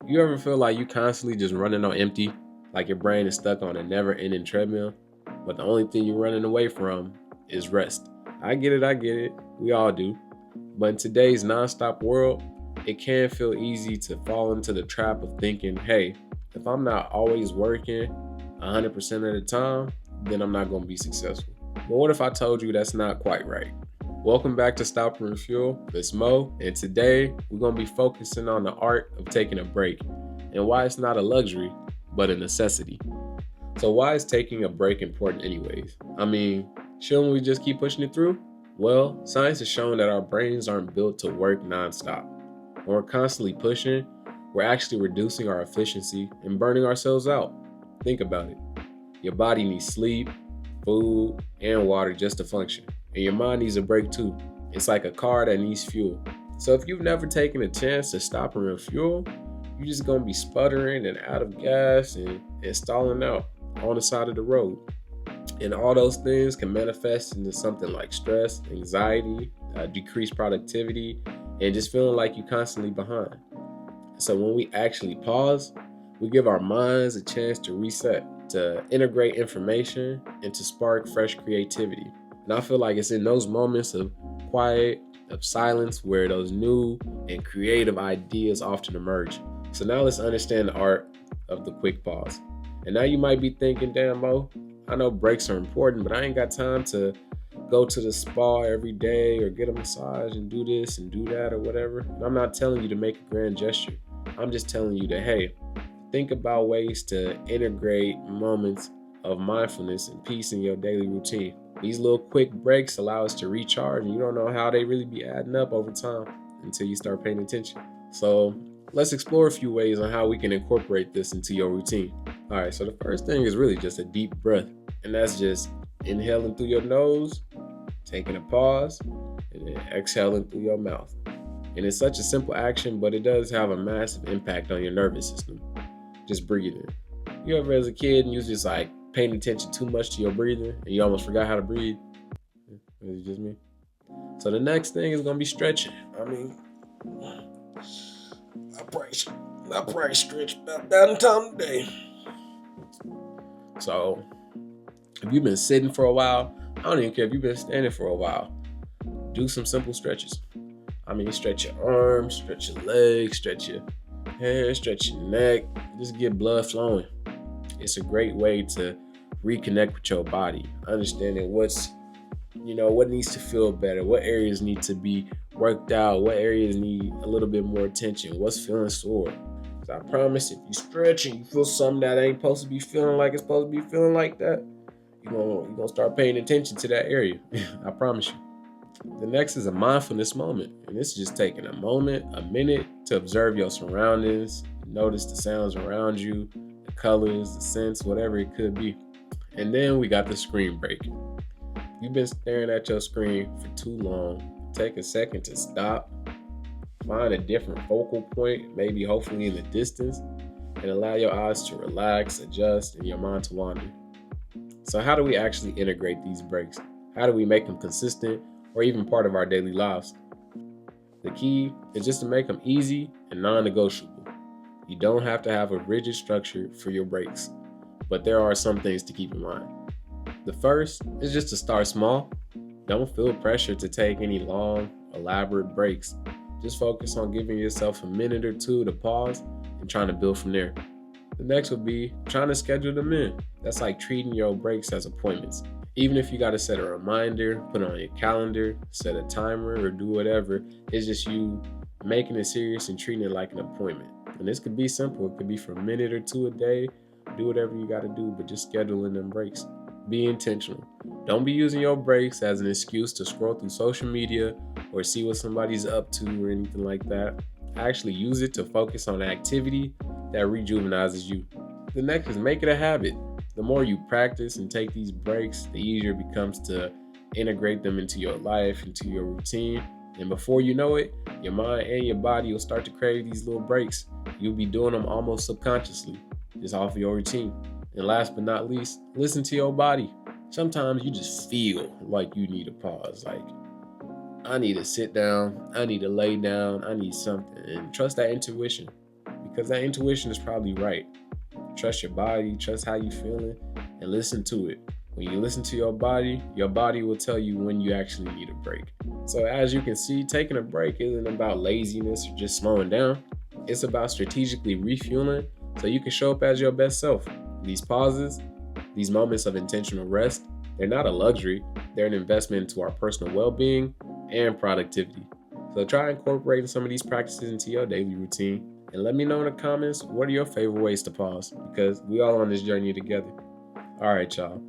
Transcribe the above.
You ever feel like you constantly just running on empty, like your brain is stuck on a never-ending treadmill, but the only thing you're running away from is rest? I get it. We all do. But in today's nonstop world, it can feel easy to fall into the trap of thinking, hey, if I'm not always working 100% of the time, then I'm not going to be successful. But what if I told you that's not quite right? Welcome back to Stop and Refuel. It's Mo, and today we're going to be focusing on the art of taking a break and why it's not a luxury, but a necessity. So, why is taking a break important, anyways? I mean, shouldn't we just keep pushing it through? Well, science has shown that our brains aren't built to work nonstop. When we're constantly pushing, we're actually reducing our efficiency and burning ourselves out. Think about it. Your body needs sleep, food, and water just to function. And your mind needs a break too. It's like a car that needs fuel. So if you've never taken a chance to stop and refuel, you're just gonna be sputtering and out of gas and stalling out on the side of the road. And all those things can manifest into something like stress, anxiety, decreased productivity, and just feeling like you're constantly behind. So when we actually pause, we give our minds a chance to reset, to integrate information, and to spark fresh creativity. And I feel like it's in those moments of quiet, of silence, where those new and creative ideas often emerge. So now let's understand the art of the quick pause. And now you might be thinking, damn, Mo, I know breaks are important, but I ain't got time to go to the spa every day or get a massage and do this and do that or whatever. And I'm not telling you to make a grand gesture. I'm just telling you that, hey, think about ways to integrate moments of mindfulness and peace in your daily routine. These little quick breaks allow us to recharge, and you don't know how they really be adding up over time until you start paying attention. So let's explore a few ways on how we can incorporate this into your routine. All right, so the first thing is really just a deep breath, and that's just inhaling through your nose, taking a pause, and then exhaling through your mouth. And it's such a simple action, but it does have a massive impact on your nervous system. Just breathing. You ever as a kid and you was just like paying attention too much to your breathing and you almost forgot how to breathe? Is it just me? So the next thing is gonna be stretching. I mean, I probably stretch about that time today. So if you've been sitting for a while, I don't even care if you've been standing for a while. Do some simple stretches. I mean, stretch your arms, stretch your legs, stretch your hair, stretch your neck. Just get blood flowing. It's a great way to reconnect with your body, understanding what needs to feel better, what areas need to be worked out, what areas need a little bit more attention, what's feeling sore. So I promise, if you stretch and you feel something that ain't supposed to be feeling like it's supposed to be feeling like that, you're gonna start paying attention to that area. I promise you. The next is a mindfulness moment, and this is just taking a minute to observe your surroundings, notice the sounds around you, the colors, the scents, whatever it could be. And then we got the screen break. You've been staring at your screen for too long. Take a second to stop, find a different focal point, maybe hopefully in the distance, and allow your eyes to relax, adjust, and your mind to wander. So how do we actually integrate these breaks? How do we make them consistent or even part of our daily lives? The key is just to make them easy and non-negotiable. You don't have to have a rigid structure for your breaks, but there are some things to keep in mind. The first is just to start small. Don't feel pressure to take any long, elaborate breaks. Just focus on giving yourself a minute or two to pause and trying to build from there. The next would be trying to schedule them in. That's like treating your breaks as appointments. Even if you got to set a reminder, put it on your calendar, set a timer, or do whatever, it's just you making it serious and treating it like an appointment. And this could be simple. It could be for a minute or two a day. Do whatever you got to do, but just scheduling them breaks. Be intentional. Don't be using your breaks as an excuse to scroll through social media or see what somebody's up to or anything like that. Actually use it to focus on an activity that rejuvenizes you. The next is make it a habit. The more you practice and take these breaks, the easier it becomes to integrate them into your life, into your routine. And before you know it, your mind and your body will start to crave these little breaks. You'll be doing them almost subconsciously, just off of your routine. And last but not least, listen to your body. Sometimes you just feel like you need a pause. Like, I need to sit down, I need to lay down, I need something. And trust that intuition. because that intuition is probably right. Trust your body, trust how you feeling, and listen to it. When you listen to your body will tell you when you actually need a break. So as you can see, taking a break isn't about laziness or just slowing down. It's about strategically refueling so you can show up as your best self. These pauses, these moments of intentional rest, they're not a luxury, they're an investment into our personal well-being and productivity. So try incorporating some of these practices into your daily routine and let me know in the comments what are your favorite ways to pause, because we all on this journey together. All right, y'all.